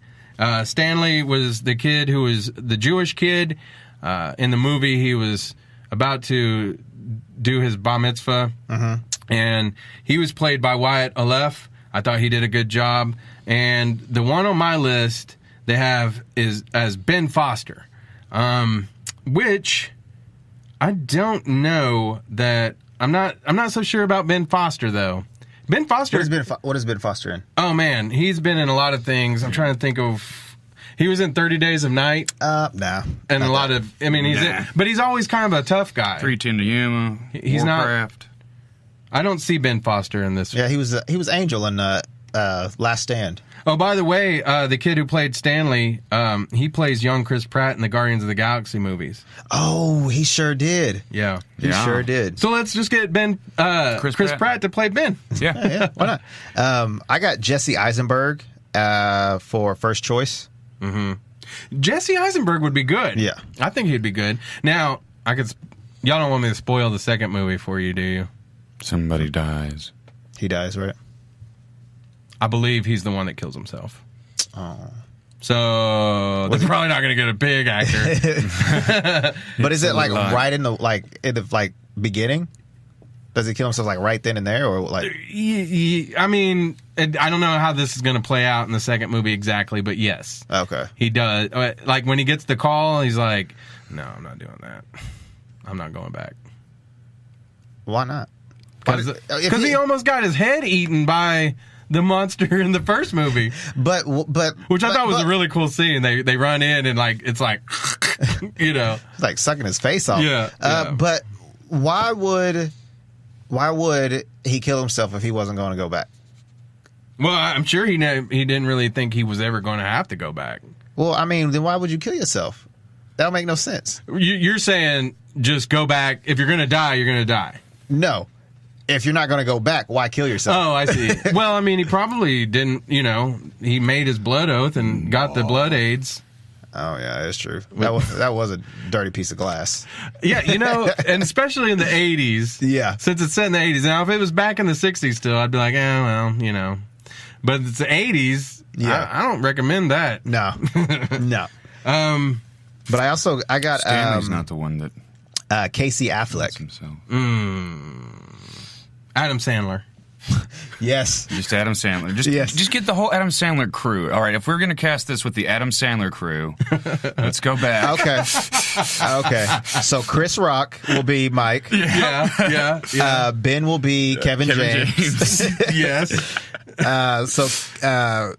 Stanley was the kid who was the Jewish kid. In the movie, he was about to do his bar mitzvah, and he was played by Wyatt Aleph. I thought he did a good job. And the one on my list they have is as Ben Foster, which I don't know that. I'm not so sure about Ben Foster though. Ben Foster. What is Ben Foster in? Oh man, he's been in a lot of things. I'm trying to think of. He was in 30 Days of Night. Nah. And a lot of. I mean, but he's always kind of a tough guy. 3:10 to Yuma. He's Warcraft. not. I don't see Ben Foster in this. Yeah, he was Angel in Last Stand. Oh, by the way, the kid who played Stanley, he plays young Chris Pratt in the Guardians of the Galaxy movies. Oh, he sure did. Yeah. He sure did. So let's just get Chris Pratt to play Ben. Yeah. Why not? I got Jesse Eisenberg for First Choice. Jesse Eisenberg would be good. Yeah. I think he'd be good. Now, y'all don't want me to spoil the second movie for you, do you? Somebody dies. He dies, right? I believe he's the one that kills himself. Oh. So they're probably not going to get a big actor. But is it like right in the beginning? Does he kill himself like right then and there, or like? I mean, I don't know how this is going to play out in the second movie exactly, but yes, okay, he does. Like when he gets the call, he's like, "No, I'm not doing that. I'm not going back." Why not? Because he almost got his head eaten by the monster in the first movie. But which I thought was a really cool scene. They run in and like it's like, like sucking his face off. Yeah. But why would he kill himself if he wasn't going to go back? Well, I'm sure he didn't really think he was ever going to have to go back. Well, I mean, then why would you kill yourself? That'll make no sense. You're saying just go back. If you're going to die, you're going to die. No. if you're not going to go back, why kill yourself? Oh, I see. Well, I mean, he probably didn't, he made his blood oath and got the blood AIDS. Oh, yeah, that's true. That was a dirty piece of glass. Yeah, and especially in the 80s. Yeah. Since it's set in the 80s. Now, if it was back in the 60s still, I'd be like, well. But it's the 80s. Yeah. I don't recommend that. No. No. But I got... Stanley's not the one that... Casey Affleck. Adam Sandler. Yes. Just Adam Sandler. Just get the whole Adam Sandler crew. All right, if we're going to cast this with the Adam Sandler crew, let's go back. Okay. So Chris Rock will be Mike. Yeah. Ben will be Kevin James. Yes. So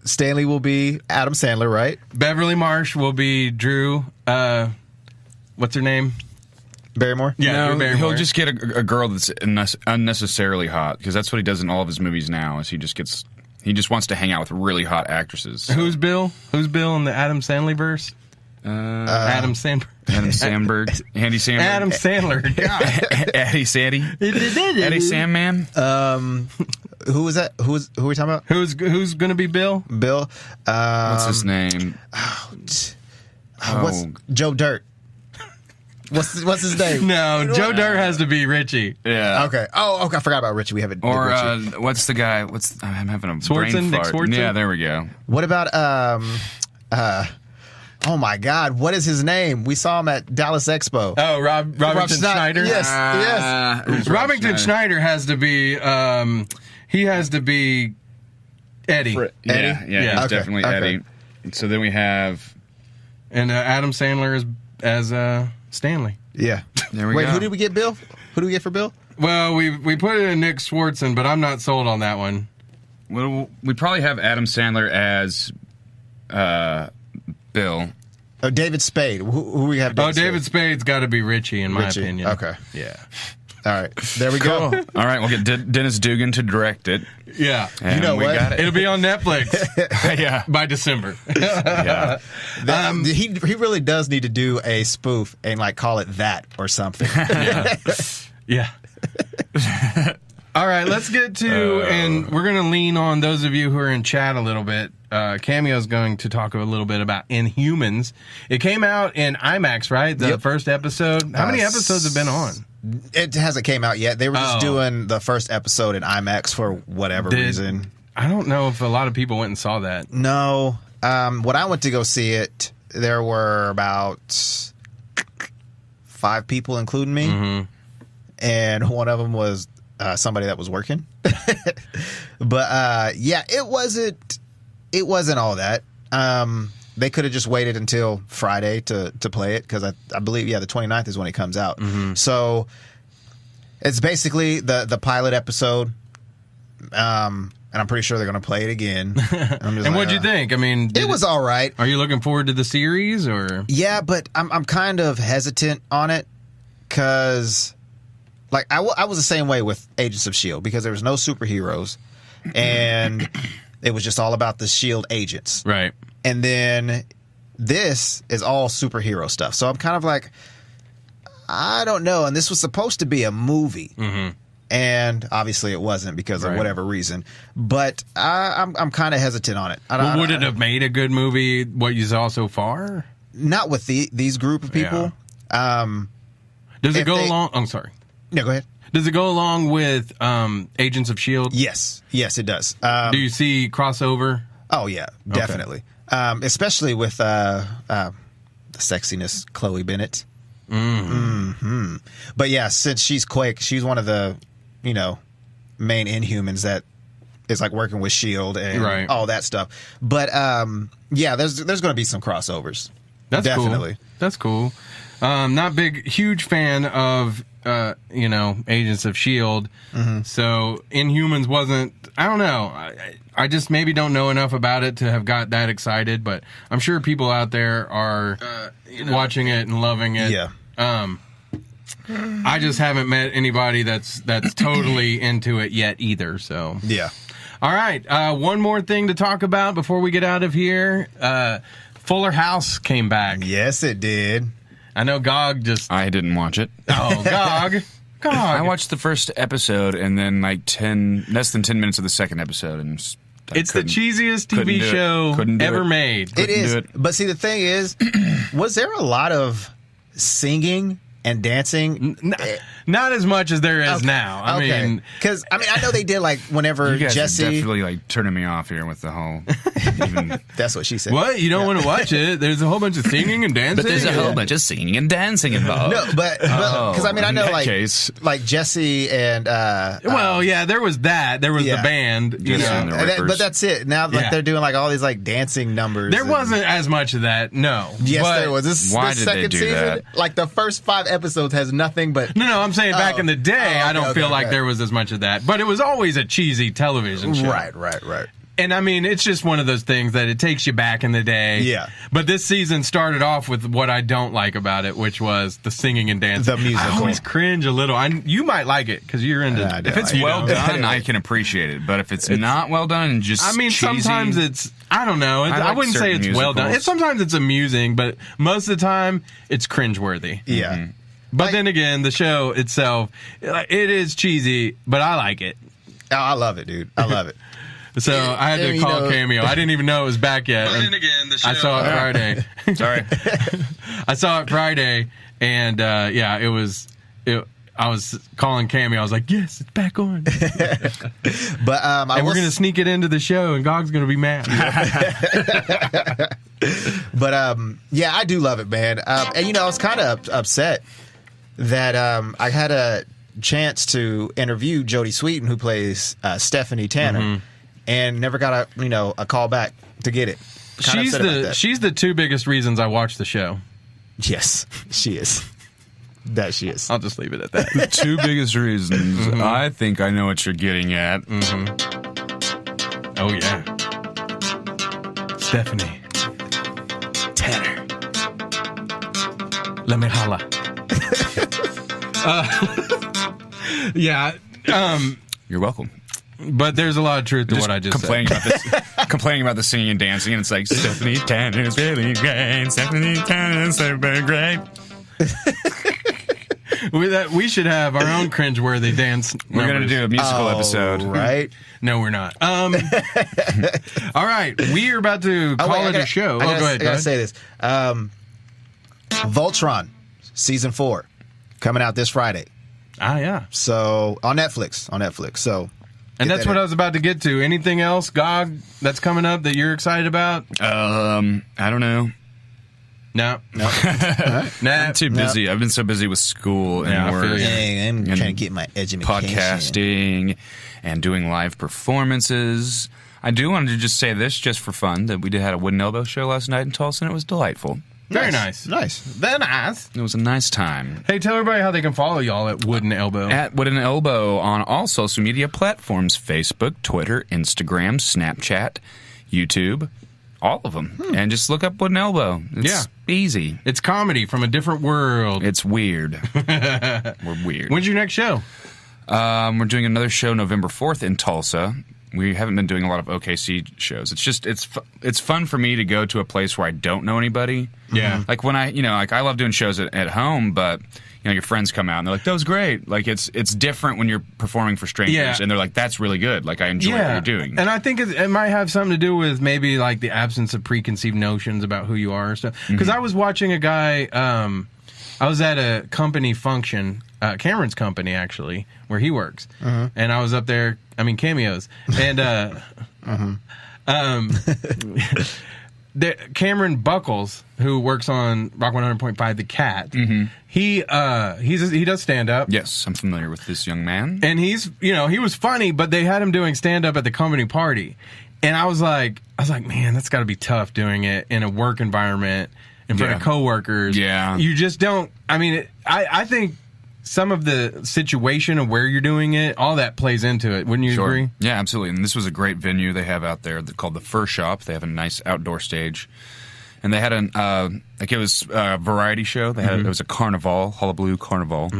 Stanley will be Adam Sandler, right? Beverly Marsh will be Drew. What's her name? Barrymore? Yeah, no, Barrymore. He'll just get a girl that's unnecessarily hot, because that's what he does in all of his movies now. Is he just wants to hang out with really hot actresses. So. Who's Bill? Who's Bill in the Adam Sandler verse? Adam Sandberg. Andy Sandberg. Adam Sandler. Addy Sandy. Eddie Sandman. Who was that? Who are we talking about? Who's going to be Bill? Bill. What's his name? What's Joe Dirt? What's his name? No, Joe Dirt has to be Richie. Yeah. Okay. Oh, okay. I forgot about Richie. We haven't. Or what's the guy? I'm having a brain fart. Nick Swartzen? Yeah, there we go. What about oh my God, what is his name? We saw him at Dallas Expo. Oh, Robington Schneider. Yes. Robington Schneider has to be. He has to be Eddie. Yeah, he's definitely Eddie. So then we have, and Adam Sandler as Stanley. Yeah. There we go. Wait, who did we get, Bill? Who do we get for Bill? Well, we put it in Nick Swartzen, but I'm not sold on that one. Well, we probably have Adam Sandler as Bill. Oh, David Spade. Who we have? David Spade's got to be Richie, in my opinion. Okay. Yeah. All right. There we go. All right, we'll get Dennis Dugan to direct it. Yeah. And you know we what? got it. It'll be on Netflix. Yeah. By December. Yeah. He really does need to do a spoof and call it That or something. Yeah. All right, let's get to, and we're going to lean on those of you who are in chat a little bit. Cameo's going to talk a little bit about Inhumans. It came out in IMAX, right? The first episode. How many episodes have been on? It hasn't came out yet. They were just doing the first episode in IMAX for whatever reason. I don't know if a lot of people went and saw that. No. When I went to go see it, there were about 5 people, including me. Mm-hmm. And one of them was somebody that was working. But it wasn't all that. They could have just waited until Friday to play it, because I believe the 29th is when it comes out. Mm-hmm. So it's basically the pilot episode, and I'm pretty sure they're going to play it again. And what'd you think? I mean, it was all right. Are you looking forward to the series, or? Yeah, but I'm kind of hesitant on it, because I was the same way with Agents of S.H.I.E.L.D., because there was no superheroes, and it was just all about the S.H.I.E.L.D. agents. Right. And then this is all superhero stuff. So I'm kind of I don't know. And this was supposed to be a movie. Mm-hmm. And obviously it wasn't, because of whatever reason. But I'm kind of hesitant on it. Would it have made a good movie, what you saw so far? Not with these group of people. Yeah. Does it go along? I'm sorry. No, go ahead. Does it go along with Agents of S.H.I.E.L.D.? Yes, it does. Do you see crossover? Oh, yeah, definitely. Okay. Especially with the sexiness, Chloe Bennett. Mm-hmm. But yeah, since she's Quake, she's one of the, main Inhumans that is working with S.H.I.E.L.D. and all that stuff. But there's going to be some crossovers. That's definitely cool. That's cool. Not huge fan of Agents of S.H.I.E.L.D. Mm-hmm. So Inhumans wasn't. I don't know. I just maybe don't know enough about it to have got that excited, but I'm sure people out there are watching it and loving it. Yeah. I just haven't met anybody that's totally into it yet either. So yeah. All right. One more thing to talk about before we get out of here. Fuller House came back. Yes, it did. I know Gog just. I didn't watch it. Oh, Gog. God. I watched the first episode and then like less than 10 minutes of the second episode, and it's the cheesiest TV show ever made. It is. But see, the thing is, was there a lot of singing and dancing? Not as much as there is now. I mean, because I know they did like whenever you guys Jesse. Are definitely like turning me off here with the whole. That's what she said. What? You don't want to watch it? There's a whole bunch of singing and dancing. But there's a whole bunch of singing and dancing involved. No, but because I know like Jesse and. Well, yeah, there was that. There was the band, you know. But that's it. Now they're doing like all these like dancing numbers. There wasn't as much of that. No. Yes, there was. Why did they do that? Like the first 5 episodes has nothing but. No, I'm saying back in the day, I don't feel like there was as much of that. But it was always a cheesy television show. Right. And I mean, it's just one of those things that it takes you back in the day. Yeah. But this season started off with what I don't like about it, which was the singing and dancing. The musical. I always cringe a little. You might like it because you're into it. If it's well done, I can appreciate it. But if it's not well done and just cheesy, sometimes it's, I don't know. I wouldn't say it's well done. Sometimes it's amusing, but most of the time, it's cringeworthy. Yeah. Mm-hmm. But then again, the show itself, it is cheesy, but I like it. Oh, I love it, dude. I love it. So I had to call Cameo. I didn't even know it was back yet. But then again, the show. I saw it Friday. Sorry. I saw it Friday, and it was. I was calling Cameo. I was like, "Yes, it's back on." But we're gonna sneak it into the show, and Gog's gonna be mad. But I do love it, man. And I was kind of upset that I had a chance to interview Jodie Sweetin, who plays Stephanie Tanner, and never got a call back to get it. She's the 2 biggest reasons I watch the show. Yes, she is. That she is. I'll just leave it at that. The 2 biggest reasons. I think I know what you're getting at. Oh yeah, Stephanie Tanner. Let me holla. You're welcome. But there's a lot of truth to what I just said. Complaining about the singing and dancing, and it's like, Stephanie Tanner's really great. Stephanie Tanner's super great. We should have our own cringeworthy dance. We're going to do a musical episode. Right? No, we're not. All right. We are about to call it a show. Go ahead. I got to say this. Voltron, Season 4, coming out this Friday. Ah, yeah. So, on Netflix. So... And that's what I was about to get to. Anything else, Gog, that's coming up that you're excited about? I don't know. No. I'm too busy. I've been so busy with school and work. I'm trying to get my education. Podcasting and doing live performances. I do want to just say this just for fun, that we had a Wooden Elbow show last night in Tulsa, and it was delightful. Very nice. Very nice. It was a nice time. Hey, tell everybody how they can follow y'all at Wooden Elbow. At Wooden Elbow on all social media platforms: Facebook, Twitter, Instagram, Snapchat, YouTube, all of them. And just look up Wooden Elbow. It's easy. It's comedy from a different world. It's weird. We're weird. When's your next show? We're doing another show November 4th in Tulsa. We haven't been doing a lot of OKC shows. It's just it's fun for me to go to a place where I don't know anybody. Yeah. Like when I love doing shows at home, but your friends come out and they're like, "That was great." Like it's different when you're performing for strangers and they're like, "That's really good." Like I enjoy what you're doing. And I think it might have something to do with maybe like the absence of preconceived notions about who you are and stuff. Because I was watching a guy. I was at a company function. Cameron's company, actually, where he works. And I was up there, Cameos. And Cameron Buckles, who works on Rock 100.5 The Cat, he does stand-up. Yes, I'm familiar with this young man. And he's, he was funny, but they had him doing stand-up at the company party. And I was like, man, that's got to be tough doing it in a work environment in front of coworkers. Yeah. You just don't, I think some of the situation of where you're doing it, all that plays into it. Wouldn't you agree? Yeah, absolutely. And this was a great venue they have out there called the Fur Shop. They have a nice outdoor stage. And they had it was a variety show. They had it was a carnival, Hullabaloo Carnival.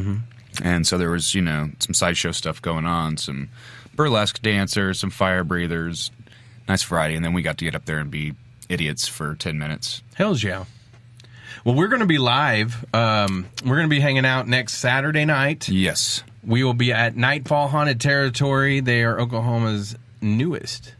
And so there was, some sideshow stuff going on, some burlesque dancers, some fire breathers. Nice variety. And then we got to get up there and be idiots for 10 minutes. Hells yeah. Well, we're going to be live. We're going to be hanging out next Saturday night. Yes. We will be at Nightfall Haunted Territory. They are Oklahoma's newest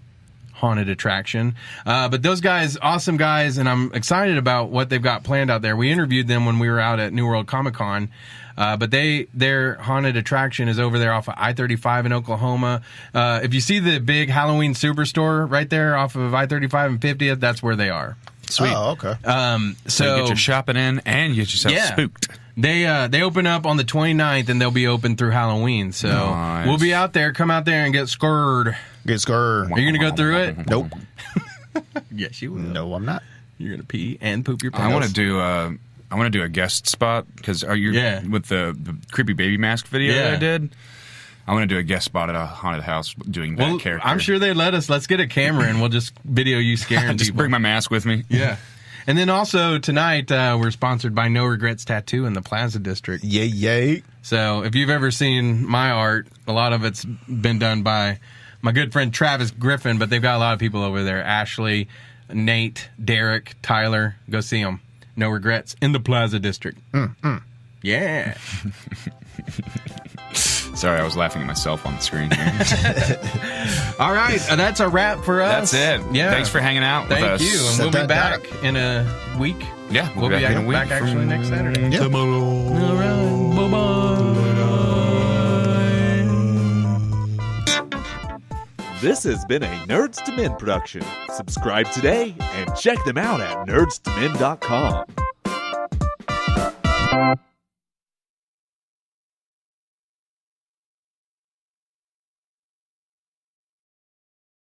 haunted attraction. But those guys, awesome guys, and I'm excited about what they've got planned out there. We interviewed them when we were out at New World Comic Con. But their haunted attraction is over there off of I-35 in Oklahoma. If you see the big Halloween Superstore right there off of I-35 and 50th, that's where they are. Sweet. Oh, okay. So you get your shopping in and you get yourself spooked. They open up on the 29th and they'll be open through Halloween. So nice. We'll be out there. Come out there and get scared. Get scared. Are you going to go through it? Nope. Yes, you will. No, I'm not. You're going to pee and poop your pants. I want to do a guest spot because with the creepy baby mask video that I did. I want to do a guest spot at a haunted house doing that character. I'm sure they let us. Let's get a camera and we'll just video you scaring just people. bring my mask with me. Yeah. And then also tonight we're sponsored by No Regrets Tattoo in the Plaza District. Yay. So if you've ever seen my art, a lot of it's been done by my good friend Travis Griffin, but they've got a lot of people over there. Ashley, Nate, Derek, Tyler. Go see them. No Regrets in the Plaza District. Yeah. Sorry, I was laughing at myself on the screen here. All right, that's a wrap for us. That's it. Yeah. Thanks for hanging out with us. Thank you. And we'll be back in a week. Yeah, we'll be back in a week. Back actually next Saturday. Yeah. All right. Bye-bye. This has been a Nerdz to Men production. Subscribe today and check them out at nerdstomen.com.